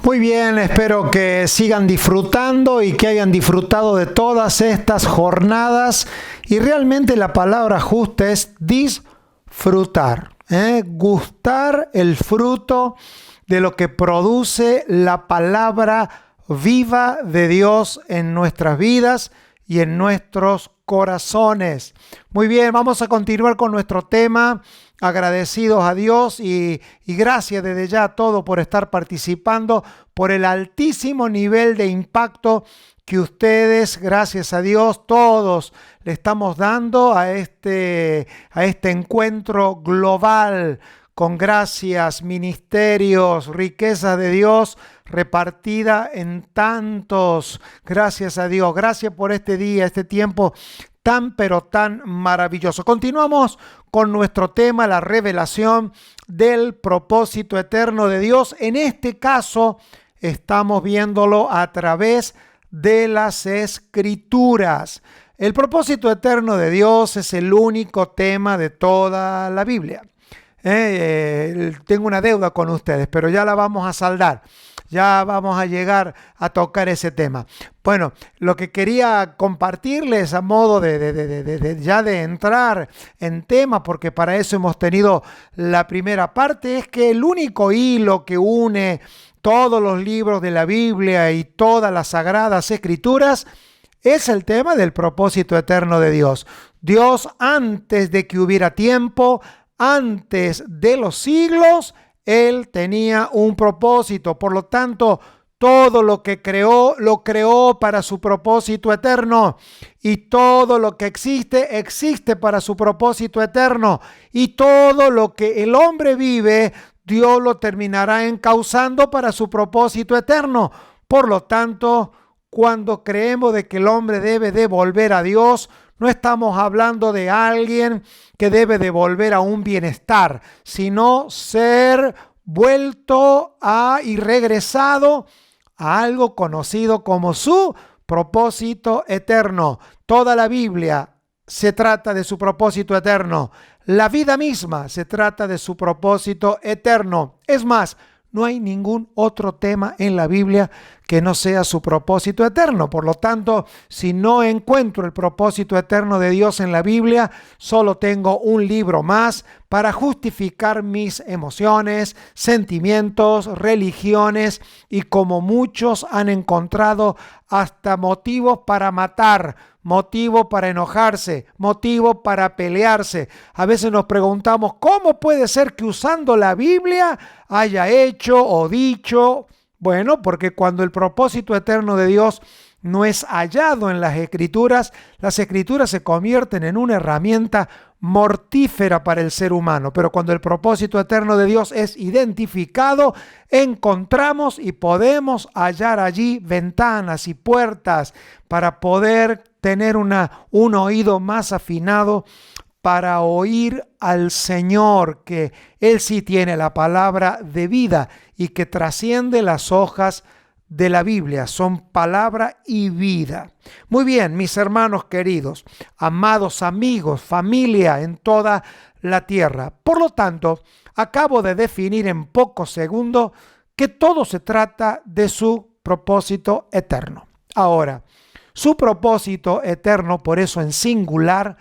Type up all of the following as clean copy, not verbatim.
Muy bien, espero que sigan disfrutando y que hayan disfrutado de todas estas jornadas. Y realmente la palabra justa es disfrutar, gustar el fruto de lo que produce la palabra viva de Dios en nuestras vidas y en nuestros corazones. Muy bien, vamos a continuar con nuestro tema. Agradecidos a Dios y gracias desde ya a todos por estar participando, por el altísimo nivel de impacto que ustedes, gracias a Dios, todos le estamos dando a este encuentro global con gracias, ministerios, riquezas de Dios repartida en tantos. Gracias a Dios, gracias por este día, este tiempo tan pero tan maravilloso. Continuamos con nuestro tema, la revelación del propósito eterno de Dios. En este caso, estamos viéndolo a través de las Escrituras. El propósito eterno de Dios es el único tema de toda la Biblia. Tengo una deuda con ustedes, pero ya la vamos a saldar. Ya vamos a llegar a tocar ese tema. Bueno, lo que quería compartirles a modo de entrar en tema, porque para eso hemos tenido la primera parte, es que el único hilo que une todos los libros de la Biblia y todas las sagradas escrituras es el tema del propósito eterno de Dios. Dios, antes de que hubiera tiempo, antes de los siglos, Él tenía un propósito. Por lo tanto, todo lo que creó, lo creó para su propósito eterno. Y todo lo que existe, existe para su propósito eterno. Y todo lo que el hombre vive, Dios lo terminará encauzando para su propósito eterno. Por lo tanto, cuando creemos de que el hombre debe de volver a Dios, no estamos hablando de alguien que debe de volver a un bienestar, sino ser vuelto a y regresado a algo conocido como su propósito eterno. Toda la Biblia se trata de su propósito eterno. La vida misma se trata de su propósito eterno. Es más, no hay ningún otro tema en la Biblia que no sea su propósito eterno. Por lo tanto, si no encuentro el propósito eterno de Dios en la Biblia, solo tengo un libro más para justificar mis emociones, sentimientos, religiones y como muchos han encontrado hasta motivos para matar, motivo para enojarse, motivo para pelearse. A veces nos preguntamos, ¿cómo puede ser que usando la Biblia haya hecho o dicho? Bueno, porque cuando el propósito eterno de Dios no es hallado en las Escrituras se convierten en una herramienta mortífera para el ser humano. Pero cuando el propósito eterno de Dios es identificado, encontramos y podemos hallar allí ventanas y puertas para poder tener un oído más afinado para oír al Señor, que Él sí tiene la palabra de vida y que trasciende las hojas de la Biblia, son palabra y vida. Muy bien, mis hermanos queridos, amados amigos, familia en toda la tierra. Por lo tanto, acabo de definir en pocos segundos que todo se trata de su propósito eterno. Ahora, su propósito eterno, por eso en singular,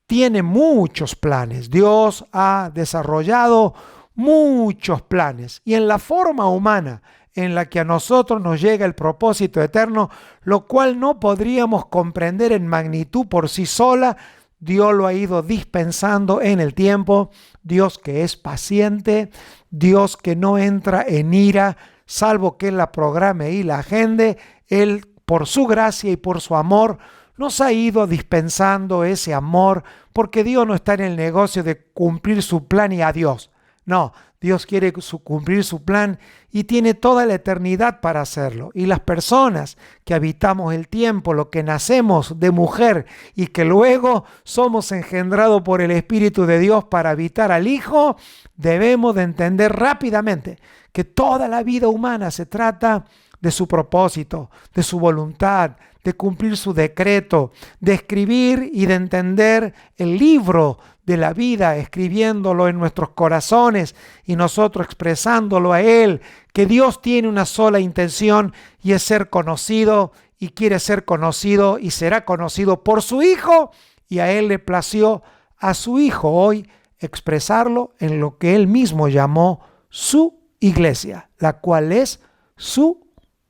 tiene muchos planes. Dios ha desarrollado muchos planes y en la forma humana en la que a nosotros nos llega el propósito eterno, lo cual no podríamos comprender en magnitud por sí sola, Dios lo ha ido dispensando en el tiempo. Dios que es paciente, Dios que no entra en ira, salvo que Él la programe y la agende. Él, por su gracia y por su amor, nos ha ido dispensando ese amor, porque Dios no está en el negocio de cumplir su plan y adiós. No, Dios quiere cumplir su plan y tiene toda la eternidad para hacerlo. Y las personas que habitamos el tiempo, lo que nacemos de mujer y que luego somos engendrados por el Espíritu de Dios para habitar al Hijo, debemos de entender rápidamente que toda la vida humana se trata de su propósito, de su voluntad, de cumplir su decreto, de escribir y de entender el libro de la vida, escribiéndolo en nuestros corazones y nosotros expresándolo a Él, que Dios tiene una sola intención y es ser conocido, y quiere ser conocido y será conocido por su Hijo, y a Él le plació a su Hijo hoy expresarlo en lo que Él mismo llamó su iglesia, la cual es su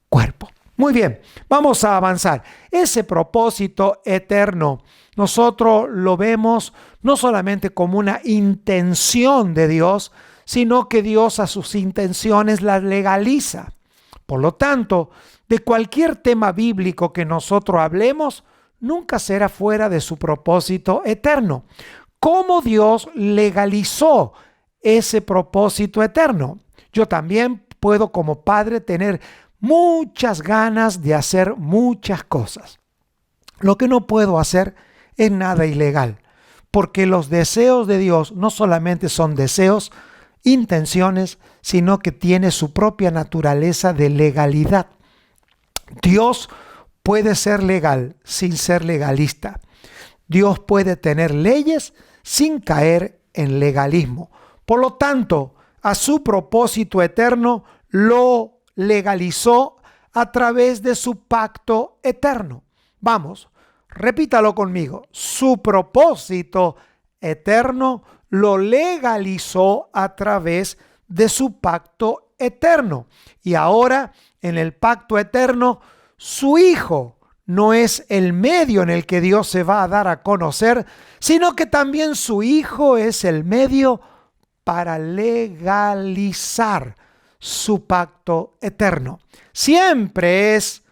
cuerpo. Muy bien, vamos a avanzar. Ese propósito eterno, nosotros lo vemos no solamente como una intención de Dios, sino que Dios a sus intenciones las legaliza. Por lo tanto, de cualquier tema bíblico que nosotros hablemos, nunca será fuera de su propósito eterno. ¿Cómo Dios legalizó ese propósito eterno? Yo también puedo, como padre, tener muchas ganas de hacer muchas cosas. Lo que no puedo hacer es nada ilegal, porque los deseos de Dios no solamente son deseos, intenciones, sino que tiene su propia naturaleza de legalidad. Dios puede ser legal sin ser legalista. Dios puede tener leyes sin caer en legalismo. Por lo tanto, a su propósito eterno lo legalizó a través de su pacto eterno. Vamos, repítalo conmigo. Su propósito eterno lo legalizó a través de su pacto eterno. Y ahora, en el pacto eterno, su Hijo no es el medio en el que Dios se va a dar a conocer, sino que también su Hijo es el medio para legalizar su pacto eterno. Siempre es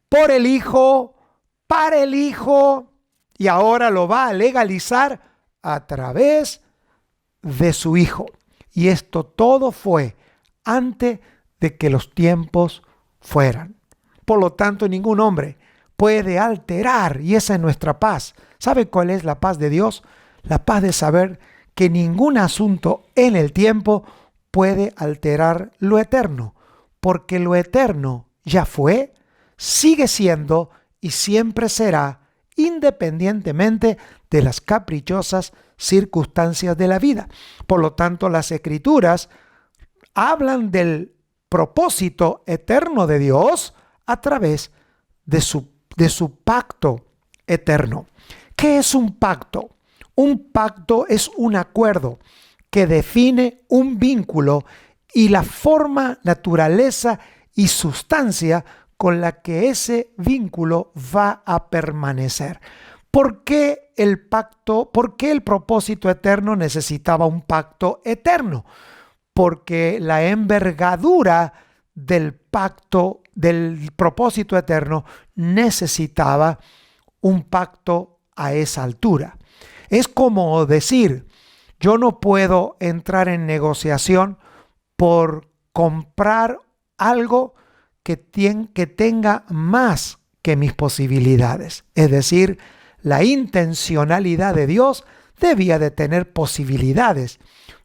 por el Hijo, para el Hijo, y ahora lo va a legalizar a través de su Hijo. Y esto todo fue antes de que los tiempos fueran. Por lo tanto, ningún hombre puede alterar, y esa es nuestra paz. ¿Sabe cuál es la paz de Dios? La paz de saber que ningún asunto en el tiempo puede alterar lo eterno, porque lo eterno ya fue, sigue siendo y siempre será, independientemente de las caprichosas circunstancias de la vida. Por lo tanto, las Escrituras hablan del propósito eterno de Dios a través de su pacto eterno. ¿Qué es un pacto? Un pacto es un acuerdo que define un vínculo y la forma, naturaleza y sustancia con la que ese vínculo va a permanecer. ¿Por qué el pacto, por qué el propósito eterno necesitaba un pacto eterno? Porque la envergadura del pacto, del propósito eterno, necesitaba un pacto a esa altura. Es como decir, yo no puedo entrar en negociación por comprar algo que tenga más que mis posibilidades. Es decir, la intencionalidad de Dios debía de tener posibilidades,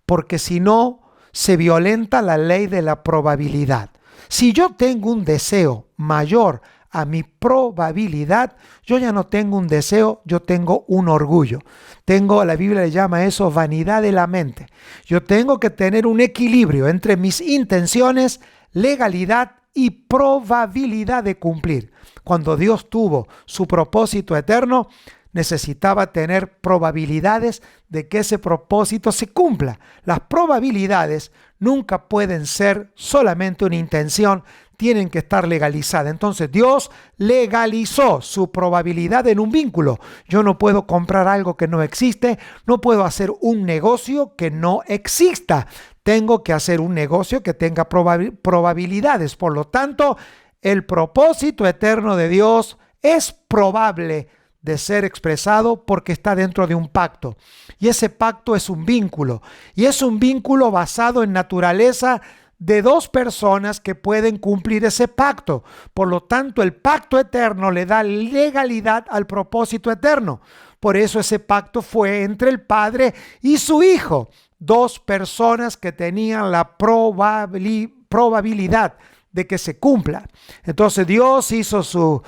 porque si no, se violenta la ley de la probabilidad. Si yo tengo un deseo mayor a mi probabilidad, yo ya no tengo un deseo, yo tengo un orgullo. La Biblia le llama eso vanidad de la mente. Yo tengo que tener un equilibrio entre mis intenciones, legalidad y probabilidad de cumplir. Cuando Dios tuvo su propósito eterno, necesitaba tener probabilidades de que ese propósito se cumpla. Las probabilidades nunca pueden ser solamente una intención, tienen que estar legalizadas. Entonces Dios legalizó su probabilidad en un vínculo. Yo no puedo comprar algo que no existe, no puedo hacer un negocio que no exista. Tengo que hacer un negocio que tenga probabilidades. Por lo tanto, el propósito eterno de Dios es probable de ser expresado porque está dentro de un pacto. Y ese pacto es un vínculo. Y es un vínculo basado en naturaleza de dos personas que pueden cumplir ese pacto. Por lo tanto, el pacto eterno le da legalidad al propósito eterno. Por eso ese pacto fue entre el Padre y su Hijo. Dos personas que tenían la probabilidad de que se cumpla. Entonces Dios hizo su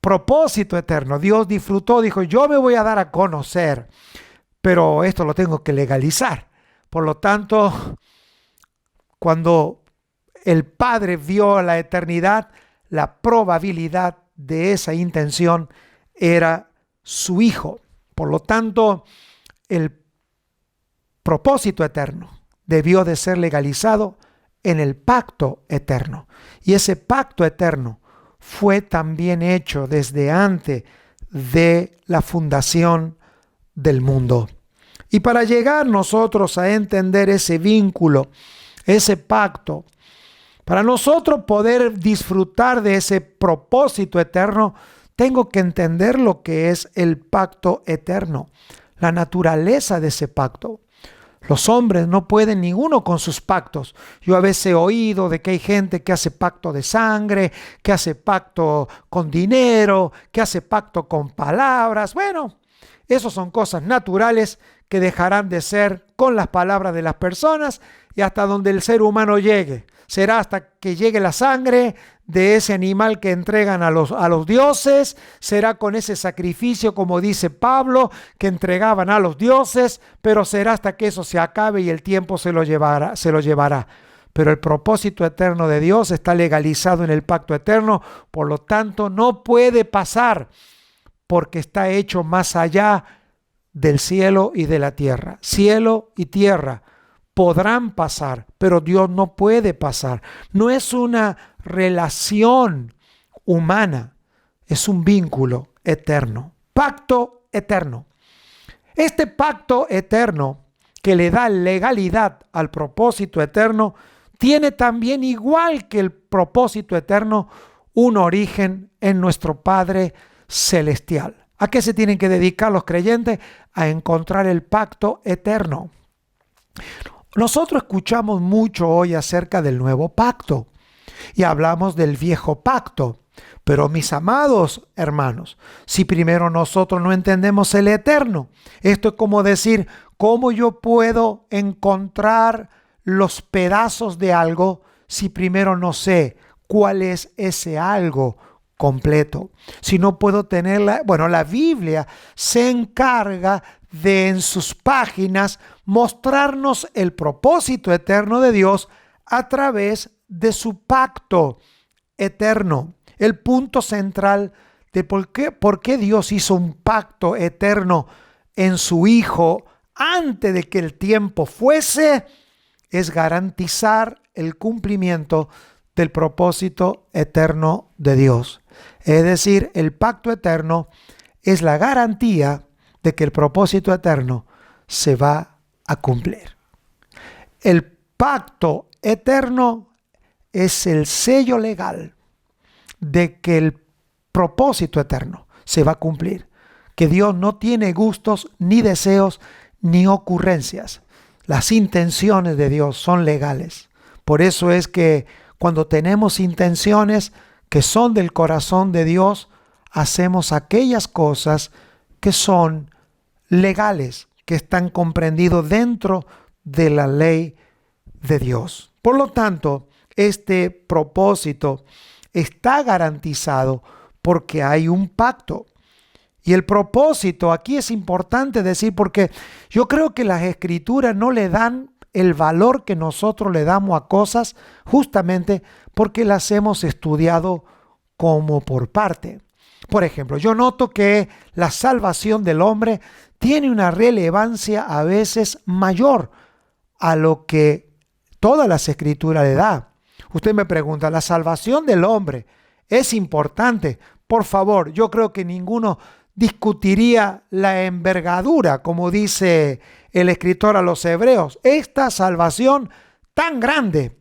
propósito eterno. Dios disfrutó, dijo, yo me voy a dar a conocer pero esto lo tengo que legalizar. Por lo tanto, cuando el Padre vio la eternidad, la probabilidad de esa intención era su Hijo. Por lo tanto, el propósito eterno debió de ser legalizado en el pacto eterno. Y ese pacto eterno fue también hecho desde antes de la fundación del mundo. Y para llegar nosotros a entender ese vínculo, ese pacto, para nosotros poder disfrutar de ese propósito eterno, tengo que entender lo que es el pacto eterno, la naturaleza de ese pacto. Los hombres no pueden ninguno con sus pactos. Yo a veces he oído de que hay gente que hace pacto de sangre, que hace pacto con dinero, que hace pacto con palabras. Bueno, esas son cosas naturales que dejarán de ser con las palabras de las personas y hasta donde el ser humano llegue. Será hasta que llegue la sangre de ese animal que entregan a los dioses, será con ese sacrificio, como dice Pablo, que entregaban a los dioses, pero será hasta que eso se acabe y el tiempo se lo llevará. Pero el propósito eterno de Dios está legalizado en el pacto eterno, por lo tanto no puede pasar, porque está hecho más allá del cielo y de la tierra. Cielo y tierra podrán pasar, pero Dios no puede pasar. No es una relación humana, es un vínculo eterno, pacto eterno. Este pacto eterno que le da legalidad al propósito eterno tiene también, igual que el propósito eterno, un origen en nuestro Padre celestial. ¿A qué se tienen que dedicar los creyentes? A encontrar el pacto eterno. Nosotros escuchamos mucho hoy acerca del nuevo pacto y hablamos del viejo pacto. Pero mis amados hermanos, si primero nosotros no entendemos el eterno, esto es como decir, ¿cómo yo puedo encontrar los pedazos de algo si primero no sé cuál es ese algo completo? Si no puedo tenerla, bueno, la Biblia se encarga de en sus páginas mostrarnos el propósito eterno de Dios a través de su pacto eterno. El punto central de por qué Dios hizo un pacto eterno en su Hijo antes de que el tiempo fuese, es garantizar el cumplimiento del propósito eterno de Dios. Es decir, el pacto eterno es la garantía de que el propósito eterno se va a cumplir. El pacto eterno es el sello legal de que el propósito eterno se va a cumplir, que Dios no tiene gustos, ni deseos, ni ocurrencias. Las intenciones de Dios son legales. Por eso es que cuando tenemos intenciones que son del corazón de Dios, hacemos aquellas cosas que son legales, que están comprendidos dentro de la ley de Dios. Por lo tanto, este propósito está garantizado porque hay un pacto. Y el propósito, aquí es importante decir, porque yo creo que las escrituras no le dan el valor que nosotros le damos a cosas justamente porque las hemos estudiado como por parte. Por ejemplo, yo noto que la salvación del hombre tiene una relevancia a veces mayor a lo que todas las escrituras le da. Usted me pregunta, ¿la salvación del hombre es importante? Por favor, yo creo que ninguno discutiría la envergadura, como dice el escritor a los hebreos, esta salvación tan grande.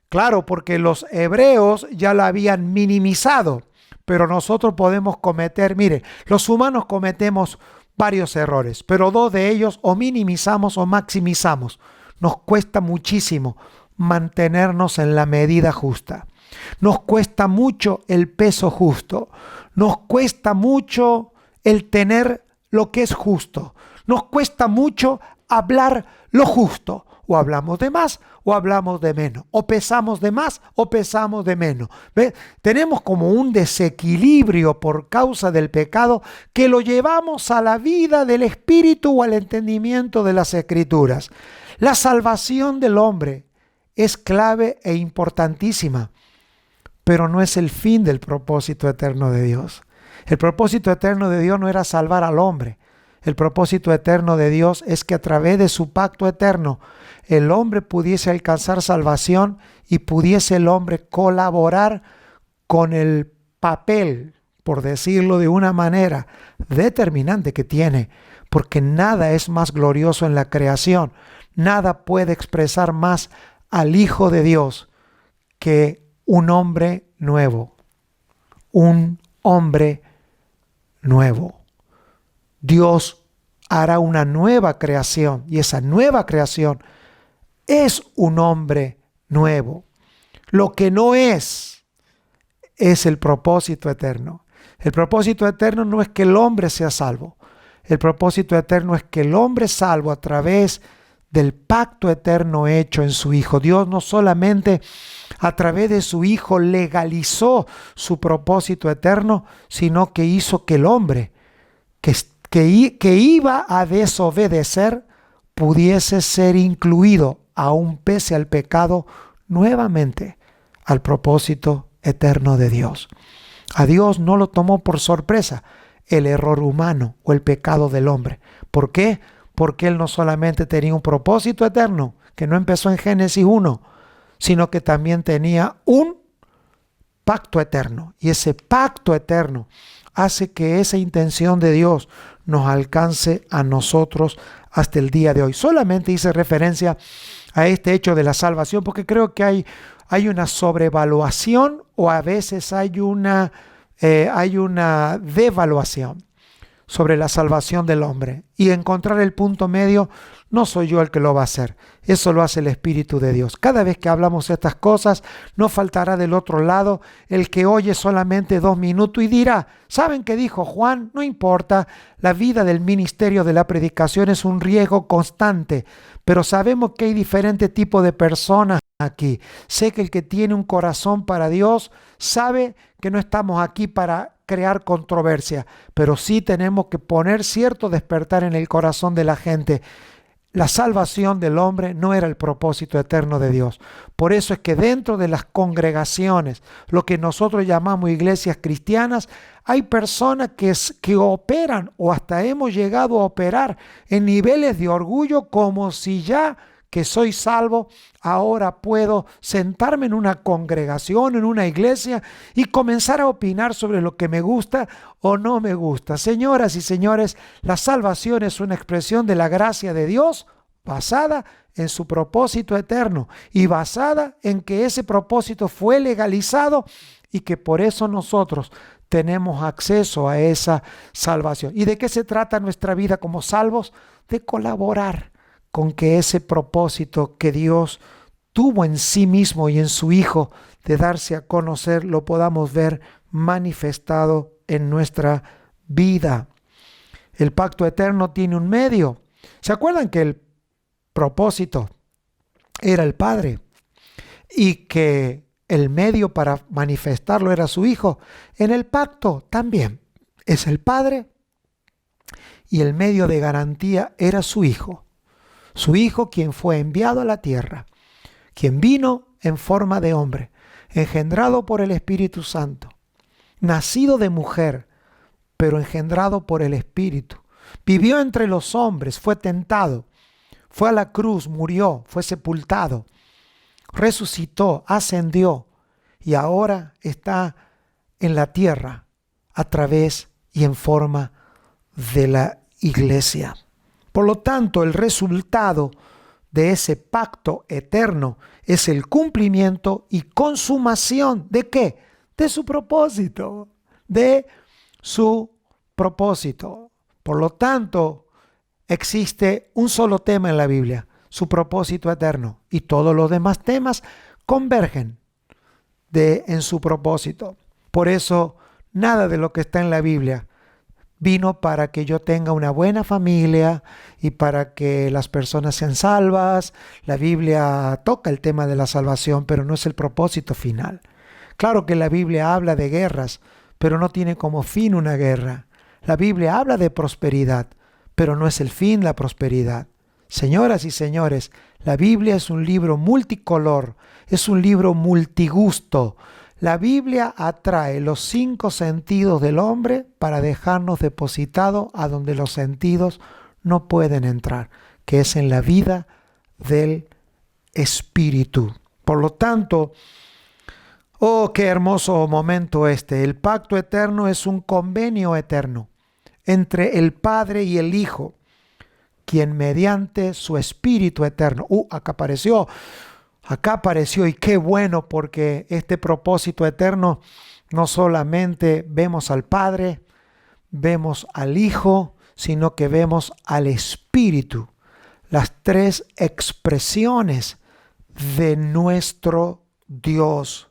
Claro, porque los hebreos ya la habían minimizado, pero nosotros podemos cometer, mire, los humanos cometemos varios errores, pero dos de ellos o minimizamos o maximizamos. Nos cuesta muchísimo mantenernos en la medida justa. Nos cuesta mucho el peso justo. Nos cuesta mucho el tener lo que es justo. Nos cuesta mucho hablar lo justo. O hablamos de más o hablamos de menos, o pesamos de más o pesamos de menos. ¿Ve? Tenemos como un desequilibrio por causa del pecado que lo llevamos a la vida del espíritu o al entendimiento de las escrituras. La salvación del hombre es clave e importantísima, pero no es el fin del propósito eterno de Dios. El propósito eterno de Dios no era salvar al hombre. El propósito eterno de Dios es que a través de su pacto eterno el hombre pudiese alcanzar salvación y pudiese el hombre colaborar con el papel, por decirlo de una manera determinante que tiene, porque nada es más glorioso en la creación, nada puede expresar más al Hijo de Dios que un hombre nuevo, un hombre nuevo. Dios hará una nueva creación y esa nueva creación es un hombre nuevo. Lo que no es el propósito eterno. El propósito eterno no es que el hombre sea salvo. El propósito eterno es que el hombre salvo a través del pacto eterno hecho en su Hijo. Dios no solamente a través de su Hijo legalizó su propósito eterno, sino que hizo que el hombre que iba a desobedecer pudiese ser incluido, aun pese al pecado, nuevamente al propósito eterno de Dios. A Dios no lo tomó por sorpresa el error humano o el pecado del hombre. ¿Por qué? Porque Él no solamente tenía un propósito eterno, que no empezó en Génesis 1, sino que también tenía un pacto eterno. Y ese pacto eterno hace que esa intención de Dios nos alcance a nosotros hasta el día de hoy. Solamente hice referencia a este hecho de la salvación porque creo que hay una sobrevaluación o a veces hay una devaluación sobre la salvación del hombre. Y encontrar el punto medio no soy yo el que lo va a hacer. Eso lo hace el Espíritu de Dios. Cada vez que hablamos estas cosas, no faltará del otro lado el que oye solamente 2 minutos y dirá, ¿saben qué dijo Juan? No importa, la vida del ministerio de la predicación es un riesgo constante, pero sabemos que hay diferentes tipos de personas aquí. Sé que el que tiene un corazón para Dios sabe que no estamos aquí para crear controversia, pero sí tenemos que poner cierto despertar en el corazón de la gente. La salvación del hombre no era el propósito eterno de Dios. Por eso es que dentro de las congregaciones, lo que nosotros llamamos iglesias cristianas, hay personas que operan o hasta hemos llegado a operar en niveles de orgullo como si ya que soy salvo, ahora puedo sentarme en una congregación, en una iglesia y comenzar a opinar sobre lo que me gusta o no me gusta. Señoras y señores, la salvación es una expresión de la gracia de Dios basada en su propósito eterno y basada en que ese propósito fue legalizado y que por eso nosotros tenemos acceso a esa salvación. ¿Y de qué se trata nuestra vida como salvos? De colaborar con que ese propósito que Dios tuvo en sí mismo y en su Hijo de darse a conocer, lo podamos ver manifestado en nuestra vida. El pacto eterno tiene un medio. ¿Se acuerdan que el propósito era el Padre y que el medio para manifestarlo era su Hijo? En el pacto también es el Padre y el medio de garantía era su Hijo. Su Hijo, quien fue enviado a la tierra, quien vino en forma de hombre, engendrado por el Espíritu Santo, nacido de mujer, pero engendrado por el Espíritu. Vivió entre los hombres, fue tentado, fue a la cruz, murió, fue sepultado, resucitó, ascendió y ahora está en la tierra a través y en forma de la iglesia. Por lo tanto, el resultado de ese pacto eterno es el cumplimiento y consumación ¿de qué? De su propósito, de su propósito. Por lo tanto, existe un solo tema en la Biblia, su propósito eterno, y todos los demás temas convergen en su propósito. Por eso, nada de lo que está en la Biblia vino para que yo tenga una buena familia y para que las personas sean salvas. La Biblia toca el tema de la salvación, pero no es el propósito final. Claro que la Biblia habla de guerras, pero no tiene como fin una guerra. La Biblia habla de prosperidad, pero no es el fin la prosperidad. Señoras y señores, la Biblia es un libro multicolor, es un libro multigusto. La Biblia atrae los 5 sentidos del hombre para dejarnos depositados a donde los sentidos no pueden entrar, que es en la vida del espíritu. Por lo tanto, oh, qué hermoso momento este. El pacto eterno es un convenio eterno entre el Padre y el Hijo, quien mediante su Espíritu eterno, acá apareció y qué bueno, porque este propósito eterno no solamente vemos al Padre, vemos al Hijo, sino que vemos al Espíritu, las 3 expresiones de nuestro Dios.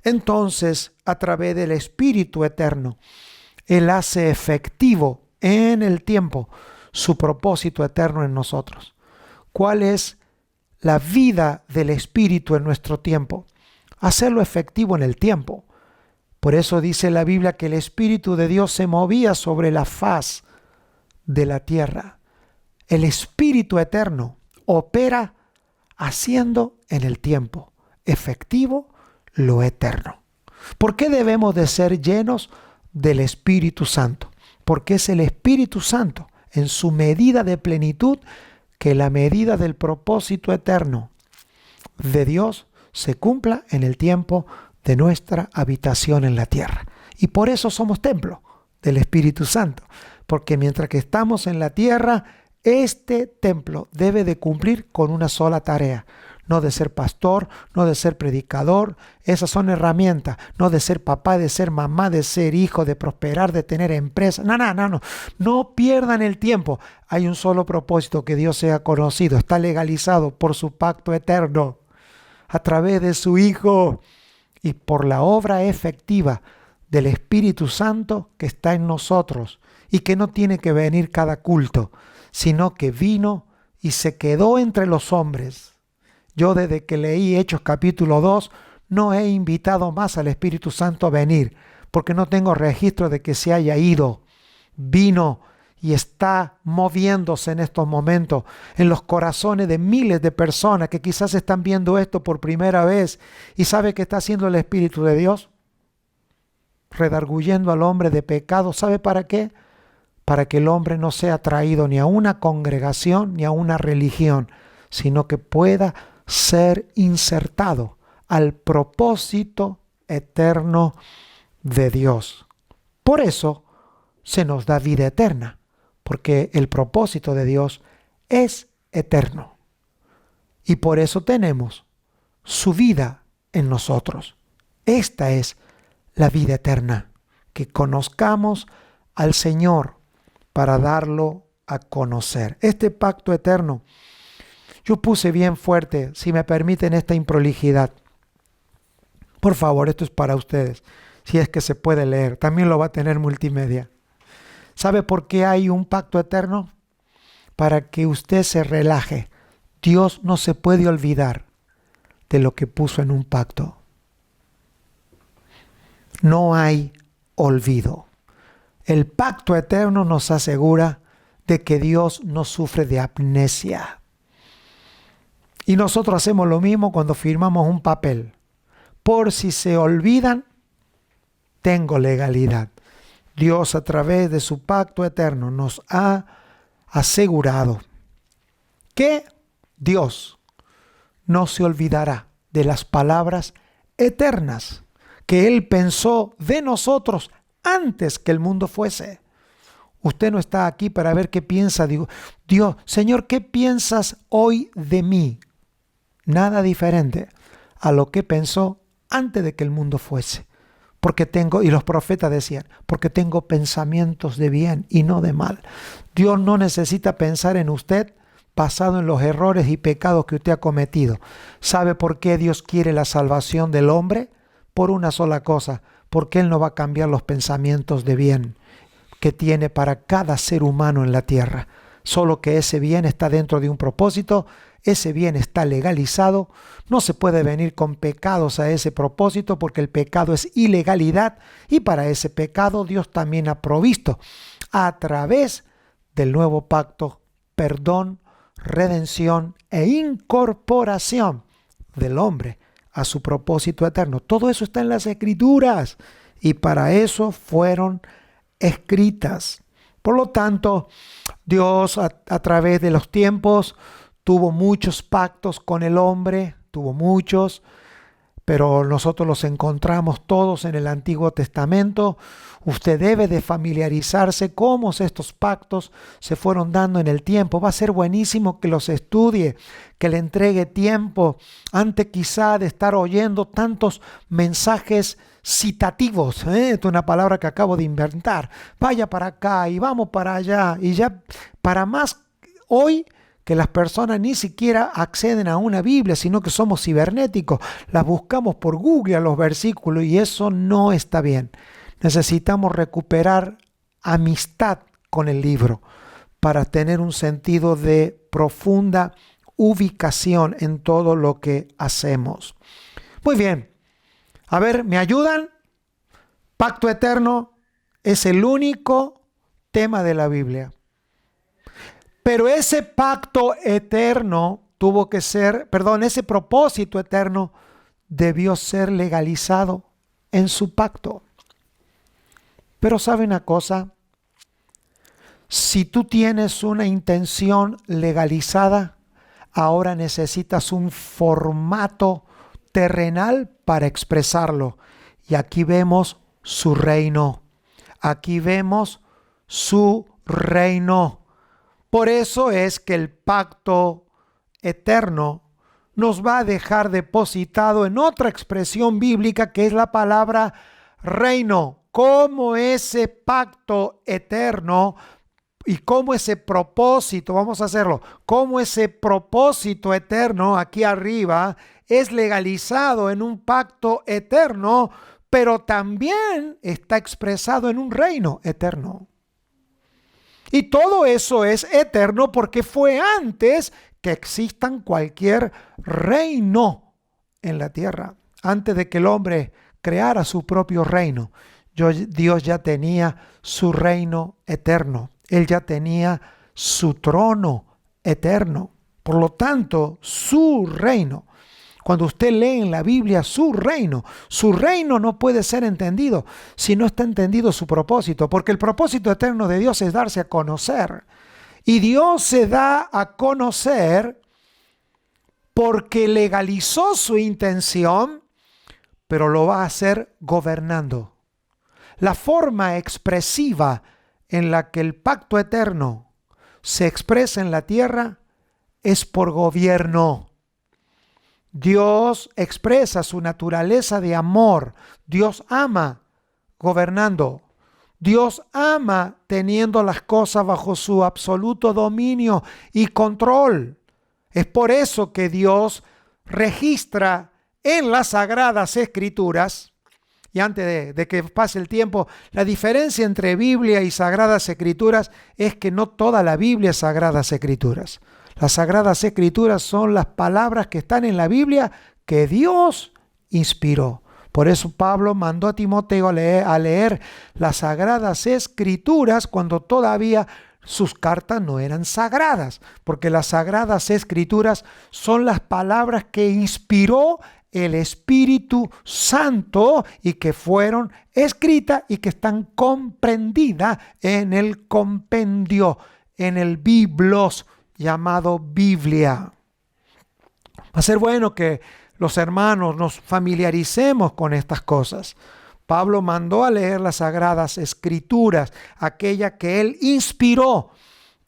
Entonces, a través del Espíritu eterno, Él hace efectivo en el tiempo su propósito eterno en nosotros. ¿Cuál es la vida del Espíritu en nuestro tiempo? Hacerlo efectivo en el tiempo. Por eso dice la Biblia que el Espíritu de Dios se movía sobre la faz de la tierra. El Espíritu eterno opera haciendo en el tiempo efectivo lo eterno. ¿Por qué debemos de ser llenos del Espíritu Santo? Porque es el Espíritu Santo en su medida de plenitud que la medida del propósito eterno de Dios se cumpla en el tiempo de nuestra habitación en la tierra. Y por eso somos templo del Espíritu Santo, porque mientras que estamos en la tierra, este templo debe de cumplir con una sola tarea: no de ser pastor, no de ser predicador, esas son herramientas, no de ser papá, de ser mamá, de ser hijo, de prosperar, de tener empresa. No pierdan el tiempo. Hay un solo propósito: que Dios sea conocido, está legalizado por su pacto eterno, a través de su Hijo y por la obra efectiva del Espíritu Santo que está en nosotros y que no tiene que venir cada culto, sino que vino y se quedó entre los hombres. Yo desde que leí Hechos capítulo 2 no he invitado más al Espíritu Santo a venir, porque no tengo registro de que se haya ido. Vino y está moviéndose en estos momentos en los corazones de miles de personas que quizás están viendo esto por primera vez. ¿Y sabe qué está haciendo el Espíritu de Dios? Redarguyendo al hombre de pecado. ¿Sabe para qué? Para que el hombre no sea traído ni a una congregación ni a una religión, sino que pueda ser insertado al propósito eterno de Dios. Por eso se nos da vida eterna, porque el propósito de Dios es eterno. Y por eso tenemos su vida en nosotros. Esta es la vida eterna, que conozcamos al Señor para darlo a conocer. Este pacto eterno, yo puse bien fuerte, si me permiten esta improlijidad. Por favor, esto es para ustedes, si es que se puede leer. También lo va a tener multimedia. ¿Sabe por qué hay un pacto eterno? Para que usted se relaje. Dios no se puede olvidar de lo que puso en un pacto. No hay olvido. El pacto eterno nos asegura de que Dios no sufre de amnesia. Y nosotros hacemos lo mismo cuando firmamos un papel. Por si se olvidan, tengo legalidad. Dios, a través de su pacto eterno, nos ha asegurado que Dios no se olvidará de las palabras eternas que Él pensó de nosotros antes que el mundo fuese. Usted no está aquí para ver qué piensa. Digo, Dios, Señor, ¿qué piensas hoy de mí? Nada diferente a lo que pensó antes de que el mundo fuese. Porque tengo, y los profetas decían, porque tengo pensamientos de bien y no de mal. Dios no necesita pensar en usted basado en los errores y pecados que usted ha cometido. ¿Sabe por qué Dios quiere la salvación del hombre? Por una sola cosa, porque Él no va a cambiar los pensamientos de bien que tiene para cada ser humano en la tierra. Solo que ese bien está dentro de un propósito, ese bien está legalizado, no se puede venir con pecados a ese propósito porque el pecado es ilegalidad y para ese pecado Dios también ha provisto a través del nuevo pacto perdón, redención e incorporación del hombre a su propósito eterno. Todo eso está en las Escrituras y para eso fueron escritas. Por lo tanto, Dios a través de los tiempos tuvo muchos pactos con el hombre, tuvo muchos, pero nosotros los encontramos todos en el Antiguo Testamento. Usted debe de familiarizarse cómo estos pactos se fueron dando en el tiempo. Va a ser buenísimo que los estudie, que le entregue tiempo, antes quizá de estar oyendo tantos mensajes citativos. Es una palabra que acabo de inventar. Vaya para acá y vamos para allá. Y ya para más hoy que las personas ni siquiera acceden a una Biblia, sino que somos cibernéticos. Las buscamos por Google a los versículos y eso no está bien. Necesitamos recuperar amistad con el libro para tener un sentido de profunda ubicación en todo lo que hacemos. Muy bien. A ver, ¿me ayudan? Pacto eterno es el único tema de la Biblia. Pero ese pacto eterno ese propósito eterno debió ser legalizado en su pacto. Pero ¿sabe una cosa? Si tú tienes una intención legalizada, ahora necesitas un formato terrenal para expresarlo. Y aquí vemos su reino. Aquí vemos su reino. Por eso es que el pacto eterno nos va a dejar depositado en otra expresión bíblica que es la palabra reino. Cómo ese pacto eterno y cómo ese propósito, vamos a hacerlo, cómo ese propósito eterno aquí arriba es legalizado en un pacto eterno, pero también está expresado en un reino eterno. Y todo eso es eterno porque fue antes que existan cualquier reino en la tierra. Antes de que el hombre creara su propio reino, Dios ya tenía su reino eterno. Él ya tenía su trono eterno. Por lo tanto, su reino. Cuando usted lee en la Biblia su reino no puede ser entendido si no está entendido su propósito, porque el propósito eterno de Dios es darse a conocer. Y Dios se da a conocer porque legalizó su intención, pero lo va a hacer gobernando. La forma expresiva en la que el pacto eterno se expresa en la tierra es por gobierno. Dios expresa su naturaleza de amor. Dios ama gobernando. Dios ama teniendo las cosas bajo su absoluto dominio y control. Es por eso que Dios registra en las Sagradas Escrituras, y antes de que pase el tiempo, la diferencia entre Biblia y Sagradas Escrituras es que no toda la Biblia es Sagradas Escrituras. Las Sagradas Escrituras son las palabras que están en la Biblia que Dios inspiró. Por eso Pablo mandó a Timoteo a leer las Sagradas Escrituras cuando todavía sus cartas no eran sagradas, porque las Sagradas Escrituras son las palabras que inspiró el Espíritu Santo y que fueron escritas y que están comprendidas en el compendio, en el biblos llamado Biblia. Va a ser bueno que los hermanos nos familiaricemos con estas cosas. Pablo mandó a leer las Sagradas Escrituras, aquella que él inspiró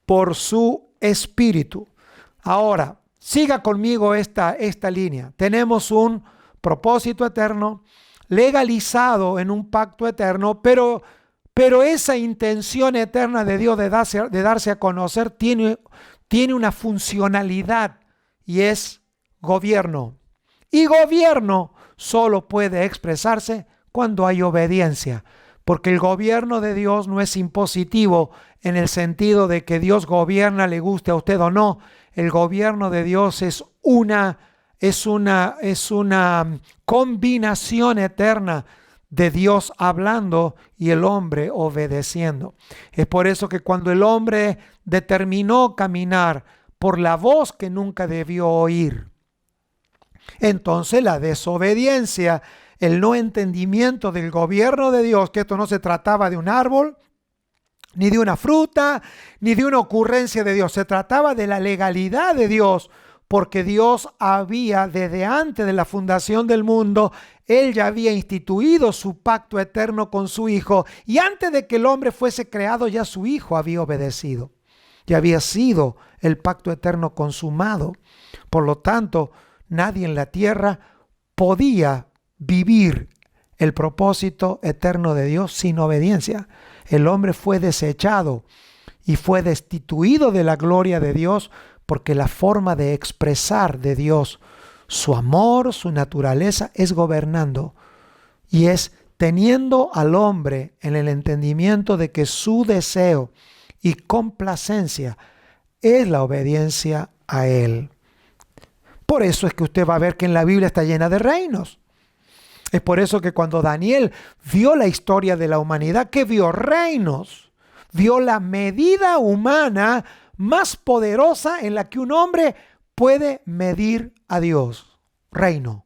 por su Espíritu. Ahora, siga conmigo esta línea. Tenemos un propósito eterno legalizado en un pacto eterno, pero esa intención eterna de Dios de darse a conocer tiene una funcionalidad y es gobierno. Y gobierno solo puede expresarse cuando hay obediencia. porque el gobierno de Dios no es impositivo en el sentido de que Dios gobierna, le guste a usted o no. El gobierno de Dios es una combinación eterna de Dios hablando y el hombre obedeciendo. Es por eso que cuando el hombre determinó caminar por la voz que nunca debió oír, entonces la desobediencia, el no entendimiento del gobierno de Dios, que esto no se trataba de un árbol, ni de una fruta, ni de una ocurrencia de Dios, se trataba de la legalidad de Dios, porque Dios había, desde antes de la fundación del mundo, Él ya había instituido su pacto eterno con su Hijo, y antes de que el hombre fuese creado, ya su Hijo había obedecido. Ya había sido el pacto eterno consumado. Por lo tanto, nadie en la tierra podía vivir el propósito eterno de Dios sin obediencia. El hombre fue desechado y fue destituido de la gloria de Dios porque la forma de expresar de Dios su amor, su naturaleza, es gobernando y es teniendo al hombre en el entendimiento de que su deseo y complacencia es la obediencia a Él. Por eso es que usted va a ver que en la Biblia está llena de reinos. Es por eso que cuando Daniel vio la historia de la humanidad, que vio reinos, vio la medida humana más poderosa en la que un hombre puede medir a Dios. Reino,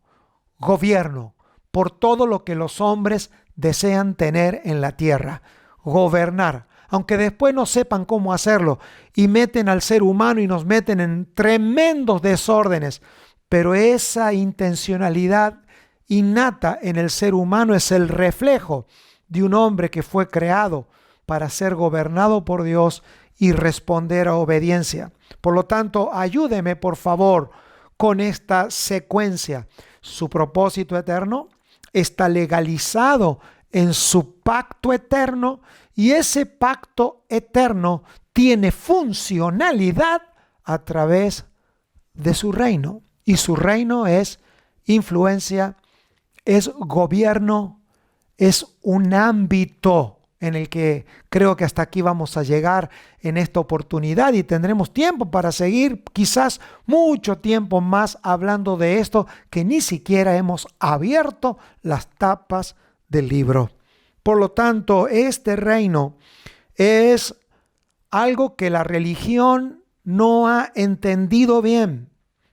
gobierno, por todo lo que los hombres desean tener en la tierra. Gobernar, aunque después no sepan cómo hacerlo y meten al ser humano y nos meten en tremendos desórdenes. Pero esa intencionalidad innata en el ser humano es el reflejo de un hombre que fue creado para ser gobernado por Dios y responder a obediencia. Por lo tanto, ayúdeme por favor con esta secuencia. Su propósito eterno está legalizado en su pacto eterno y ese pacto eterno tiene funcionalidad a través de su reino. Y su reino es influencia, es gobierno, es un ámbito en el que creo que hasta aquí vamos a llegar en esta oportunidad y tendremos tiempo para seguir, quizás mucho tiempo más hablando de esto que ni siquiera hemos abierto las tapas del libro. Por lo tanto, este reino es algo que la religión no ha entendido bien.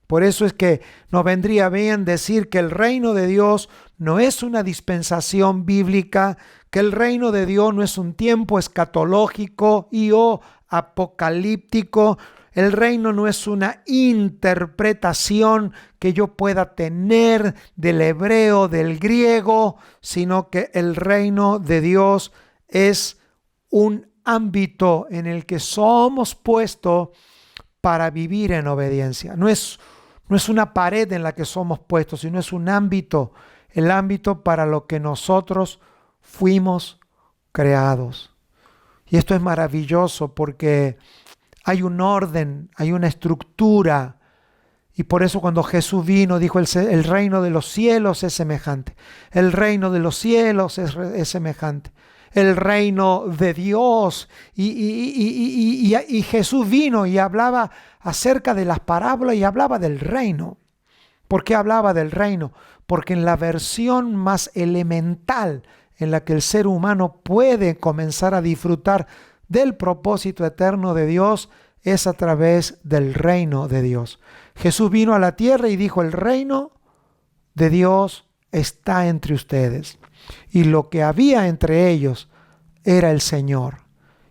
Por eso es que nos vendría bien decir que el reino de Dios no es una dispensación bíblica, que el reino de Dios no es un tiempo escatológico y o apocalíptico. El reino no es una interpretación que yo pueda tener del hebreo, del griego, sino que el reino de Dios es un ámbito en el que somos puestos para vivir en obediencia. No es una pared en la que somos puestos, sino es un ámbito, el ámbito para lo que nosotros fuimos creados. Y esto es maravilloso porque hay un orden, hay una estructura. Y por eso cuando Jesús vino, dijo, el reino de los cielos es semejante. El reino de los cielos es semejante. El reino de Dios. Y Jesús vino y hablaba acerca de las parábolas y hablaba del reino. ¿Por qué hablaba del reino? Porque en la versión más elemental en la que el ser humano puede comenzar a disfrutar del propósito eterno de Dios es a través del reino de Dios. Jesús vino a la tierra y dijo, el reino de Dios está entre ustedes. Y lo que había entre ellos era el Señor.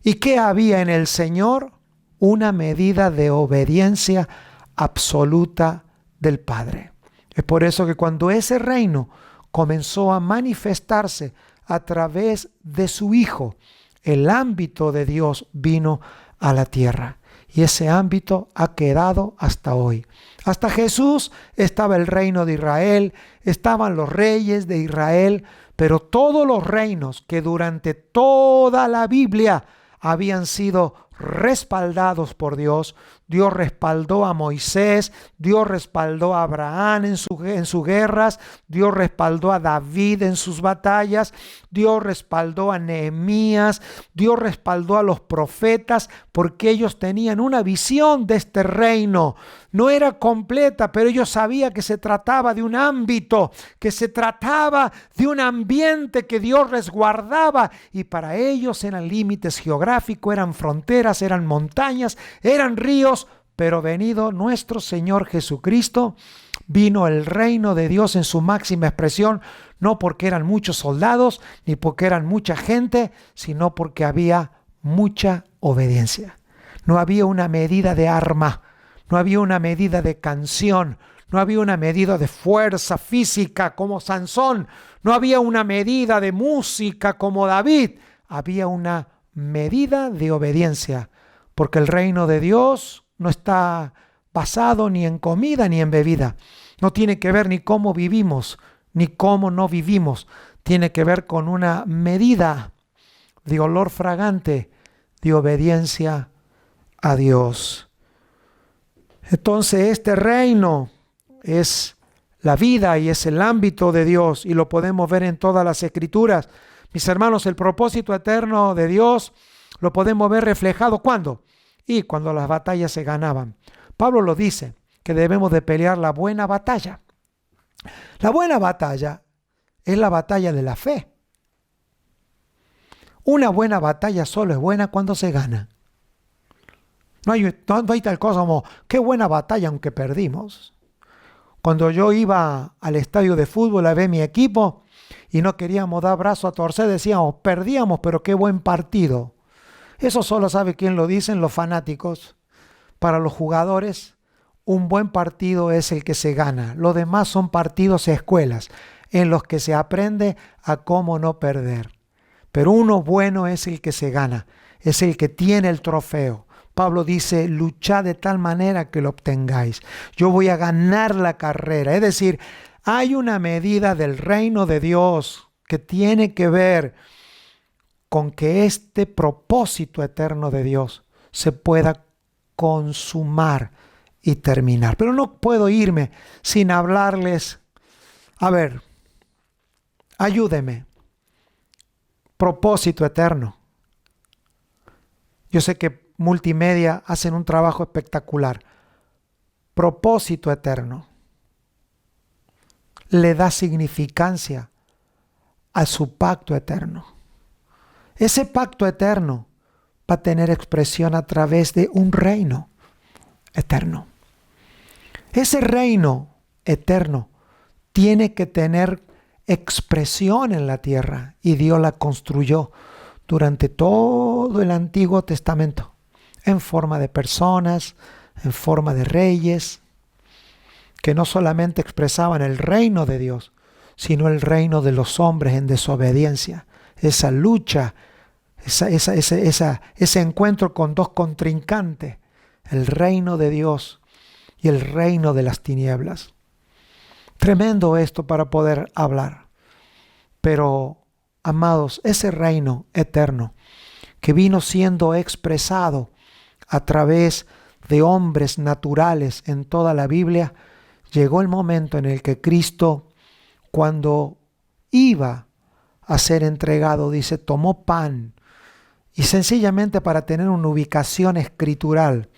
¿Y qué había en el Señor? Una medida de obediencia absoluta del Padre. Es por eso que cuando ese reino comenzó a manifestarse a través de su Hijo, el ámbito de Dios vino a la tierra. Y ese ámbito ha quedado hasta hoy. Hasta Jesús estaba el reino de Israel, estaban los reyes de Israel, pero todos los reinos que durante toda la Biblia habían sido respaldados por Dios. Dios respaldó a Moisés, Dios respaldó a Abraham en sus guerras, Dios respaldó a David en sus batallas, Dios respaldó a Nehemías, Dios respaldó a los profetas, porque ellos tenían una visión de este reino. No era completa, pero ellos sabían que se trataba de un ámbito, que se trataba de un ambiente que Dios resguardaba, y para ellos eran límites geográficos, eran fronteras, eran montañas, eran ríos, pero venido nuestro Señor Jesucristo, vino el reino de Dios en su máxima expresión, no porque eran muchos soldados, ni porque eran mucha gente, sino porque había mucha obediencia. No había una medida de arma, no había una medida de canción, no había una medida de fuerza física como Sansón, no había una medida de música como David, había una medida de obediencia, porque el reino de Dios no está basado ni en comida ni en bebida. No tiene que ver ni cómo vivimos, ni cómo no vivimos. Tiene que ver con una medida de olor fragante, de obediencia a Dios. Entonces este reino es la vida y es el ámbito de Dios, y lo podemos ver en todas las Escrituras. Mis hermanos, el propósito eterno de Dios lo podemos ver reflejado ¿cuándo? Y cuando las batallas se ganaban. Pablo lo dice, que debemos de pelear la buena batalla. La buena batalla es la batalla de la fe. Una buena batalla solo es buena cuando se gana. No hay tal cosa como, qué buena batalla aunque perdimos. Cuando yo iba al estadio de fútbol a ver mi equipo y no queríamos dar brazo a torcer, decíamos, perdíamos, pero qué buen partido. Eso solo sabe quién lo dicen, los fanáticos. Para los jugadores, un buen partido es el que se gana. Lo demás son partidos escuelas en los que se aprende a cómo no perder. Pero uno bueno es el que se gana, es el que tiene el trofeo. Pablo dice, luchad de tal manera que lo obtengáis. Yo voy a ganar la carrera. Es decir, hay una medida del reino de Dios que tiene que ver con que este propósito eterno de Dios se pueda consumar y terminar. Pero no puedo irme sin hablarles. A ver, ayúdeme. Propósito eterno. Yo sé que Multimedia hacen un trabajo espectacular. Propósito eterno. Le da significancia a su pacto eterno. Ese pacto eterno va a tener expresión a través de un reino eterno. Ese reino eterno tiene que tener expresión en la tierra, y Dios la construyó durante todo el Antiguo Testamento, en forma de personas, en forma de reyes, que no solamente expresaban el reino de Dios, sino el reino de los hombres en desobediencia. Esa lucha, ese encuentro con dos contrincantes, el reino de Dios y el reino de las tinieblas. Tremendo esto para poder hablar. Pero, amados, ese reino eterno que vino siendo expresado a través de hombres naturales en toda la Biblia, llegó el momento en el que Cristo, cuando iba a ser entregado, dice, tomó pan, y sencillamente para tener una ubicación escritural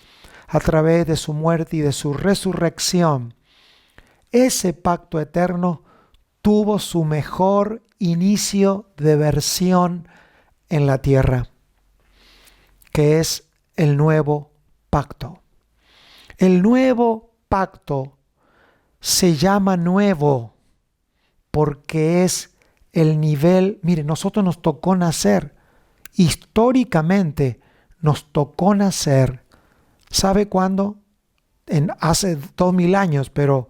a través de su muerte y de su resurrección, ese pacto eterno tuvo su mejor inicio de versión en la tierra, que es el nuevo pacto. El nuevo pacto se llama nuevo porque es el nivel. Mire, nosotros nos tocó nacer, históricamente nos tocó nacer. ¿Sabe cuándo? Hace 2000 años, pero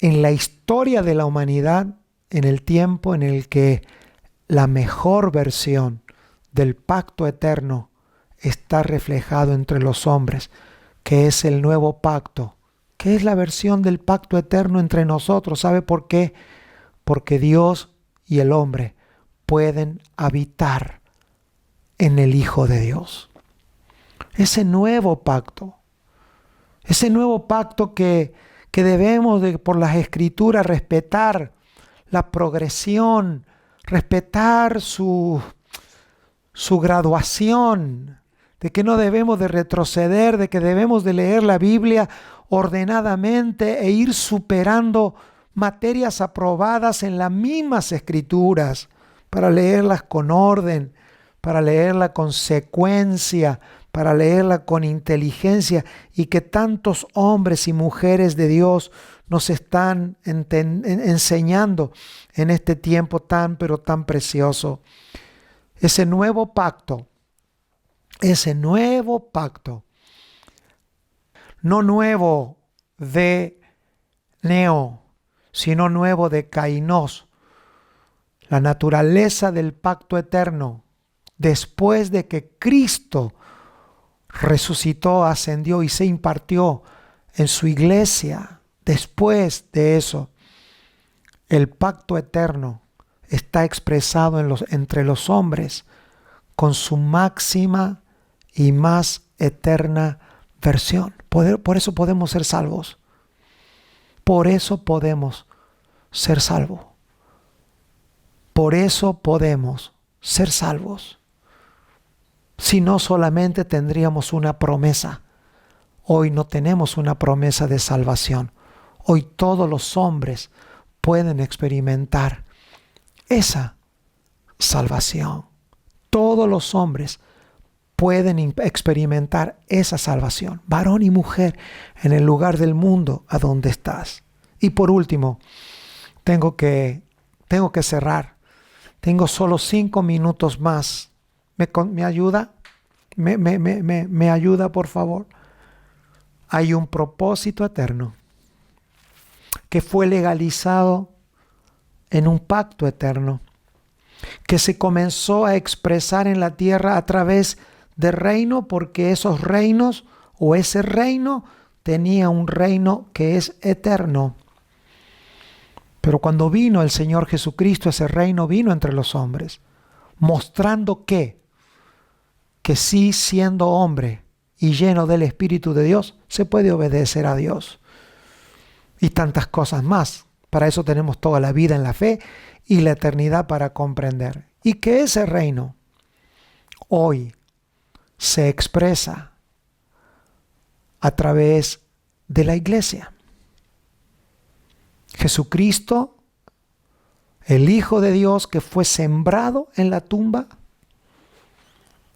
en la historia de la humanidad, en el tiempo en el que la mejor versión del pacto eterno está reflejado entre los hombres, que es el nuevo pacto, que es la versión del pacto eterno entre nosotros. ¿Sabe por qué? Porque Dios y el hombre pueden habitar en el Hijo de Dios. ese nuevo pacto. Ese nuevo pacto que debemos por las Escrituras respetar la progresión, respetar su graduación, de que no debemos de retroceder, de que debemos de leer la Biblia ordenadamente e ir superando materias aprobadas en las mismas Escrituras, para leerlas con orden, para leerla con secuencia, para leerla con inteligencia, y que tantos hombres y mujeres de Dios nos están enseñando en este tiempo tan, pero tan precioso. Ese nuevo pacto, no nuevo de neo, sino nuevo de kainos, la naturaleza del pacto eterno, después de que Cristo resucitó, ascendió y se impartió en su iglesia. Después de eso, el pacto eterno está expresado entre los hombres con su máxima y más eterna versión. Por eso podemos ser salvos. Por eso podemos ser salvos. Por eso podemos ser salvos. Si no, solamente tendríamos una promesa. Hoy no tenemos una promesa de salvación. Hoy todos los hombres pueden experimentar esa salvación. Todos los hombres pueden experimentar esa salvación, varón y mujer, en el lugar del mundo a donde estás. Y por último, tengo que cerrar. Tengo solo 5 minutos más. ¿Me ayuda? ¿Me ayuda, por favor? Hay un propósito eterno que fue legalizado en un pacto eterno, que se comenzó a expresar en la tierra a través de reino, porque esos reinos o ese reino tenía un reino que es eterno. Pero cuando vino el Señor Jesucristo, ese reino vino entre los hombres, mostrando que sí, siendo hombre y lleno del Espíritu de Dios, se puede obedecer a Dios. Y tantas cosas más. Para eso tenemos toda la vida en la fe y la eternidad para comprender. Y que ese reino hoy se expresa a través de la iglesia. Jesucristo, el Hijo de Dios, que fue sembrado en la tumba,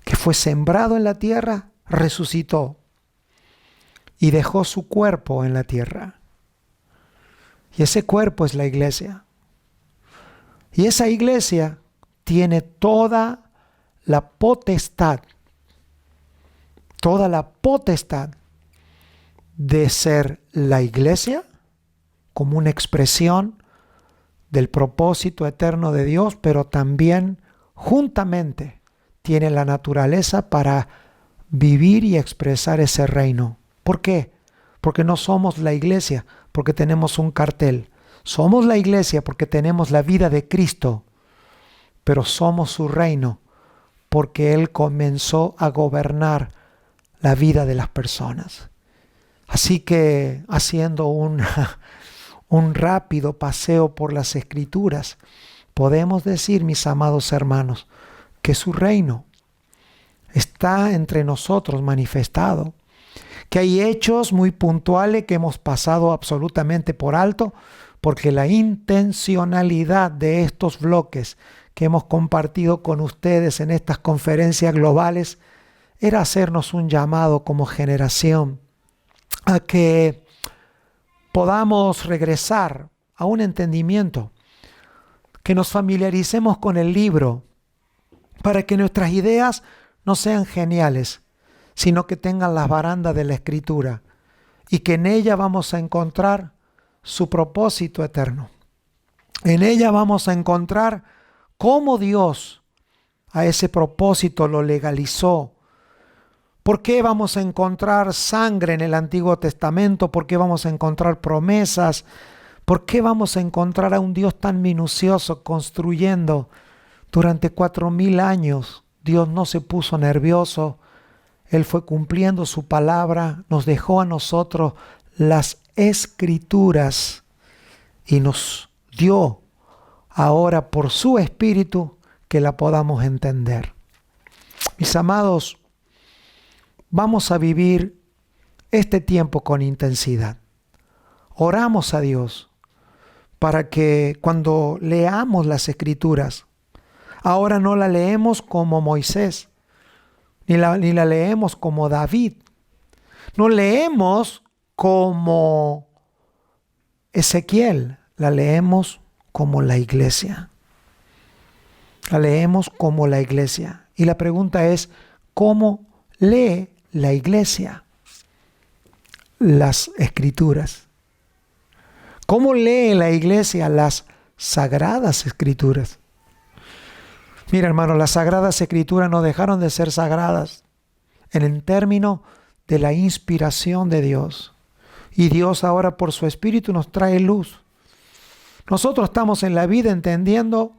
que fue sembrado en la tierra, resucitó y dejó su cuerpo en la tierra. Y ese cuerpo es la iglesia. Y esa iglesia tiene toda la potestad de ser la iglesia como una expresión del propósito eterno de Dios, pero también juntamente tiene la naturaleza para vivir y expresar ese reino. ¿Por qué? Porque no somos la iglesia porque tenemos un cartel. Somos la iglesia porque tenemos la vida de Cristo, pero somos su reino porque Él comenzó a gobernar la vida de las personas. Así que, haciendo un rápido paseo por las Escrituras, podemos decir, mis amados hermanos, que su reino está entre nosotros manifestado, que hay hechos muy puntuales que hemos pasado absolutamente por alto, porque la intencionalidad de estos bloques que hemos compartido con ustedes en estas conferencias globales era hacernos un llamado como generación a que podamos regresar a un entendimiento, que nos familiaricemos con el libro, para que nuestras ideas no sean geniales, sino que tengan las barandas de la Escritura, y que en ella vamos a encontrar su propósito eterno. En ella vamos a encontrar cómo Dios a ese propósito lo legalizó. ¿Por qué vamos a encontrar sangre en el Antiguo Testamento? ¿Por qué vamos a encontrar promesas? ¿Por qué vamos a encontrar a un Dios tan minucioso construyendo durante 4000 años? Dios no se puso nervioso. Él fue cumpliendo su palabra, nos dejó a nosotros las Escrituras y nos dio ahora por su Espíritu que la podamos entender. Mis amados, vamos a vivir este tiempo con intensidad. Oramos a Dios para que cuando leamos las Escrituras, ahora no la leemos como Moisés, ni la leemos como David, no leemos como Ezequiel, la leemos como la iglesia. La leemos como la iglesia. Y la pregunta es, ¿cómo lee la iglesia las Escrituras? ¿Cómo lee la iglesia las Sagradas Escrituras? Mira, hermano, las Sagradas Escrituras no dejaron de ser sagradas en el término de la inspiración de Dios. Y Dios ahora por su Espíritu nos trae luz. Nosotros estamos en la vida entendiendo,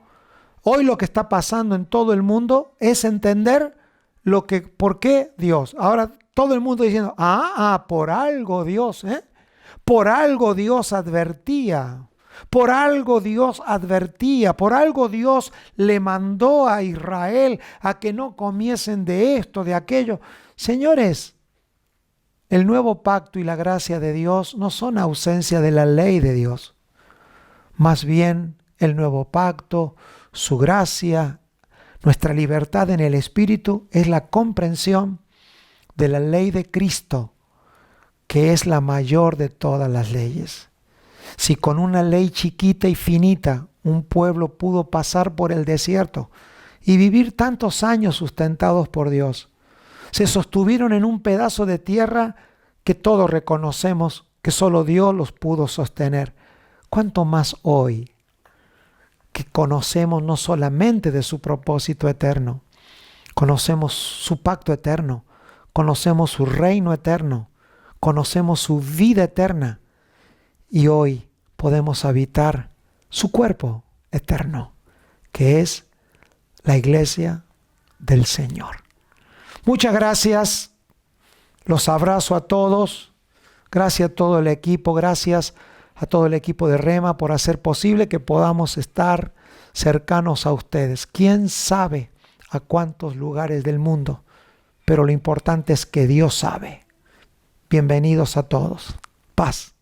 hoy lo que está pasando en todo el mundo es entender por qué Dios. Ahora todo el mundo diciendo, por algo Dios, por algo Dios advertía. Por algo Dios advertía, por algo Dios le mandó a Israel a que no comiesen de esto, de aquello. Señores, el nuevo pacto y la gracia de Dios no son ausencia de la ley de Dios. Más bien, el nuevo pacto, su gracia, nuestra libertad en el Espíritu es la comprensión de la ley de Cristo, que es la mayor de todas las leyes. Si con una ley chiquita y finita un pueblo pudo pasar por el desierto y vivir tantos años sustentados por Dios, se sostuvieron en un pedazo de tierra que todos reconocemos que solo Dios los pudo sostener. ¿Cuánto más hoy que conocemos no solamente de su propósito eterno, conocemos su pacto eterno, conocemos su reino eterno, conocemos su vida eterna? Y hoy podemos habitar su cuerpo eterno, que es la iglesia del Señor. Muchas gracias. Los abrazo a todos. Gracias a todo el equipo. Gracias a todo el equipo de Rema por hacer posible que podamos estar cercanos a ustedes. ¿Quién sabe a cuántos lugares del mundo? Pero lo importante es que Dios sabe. Bienvenidos a todos. Paz.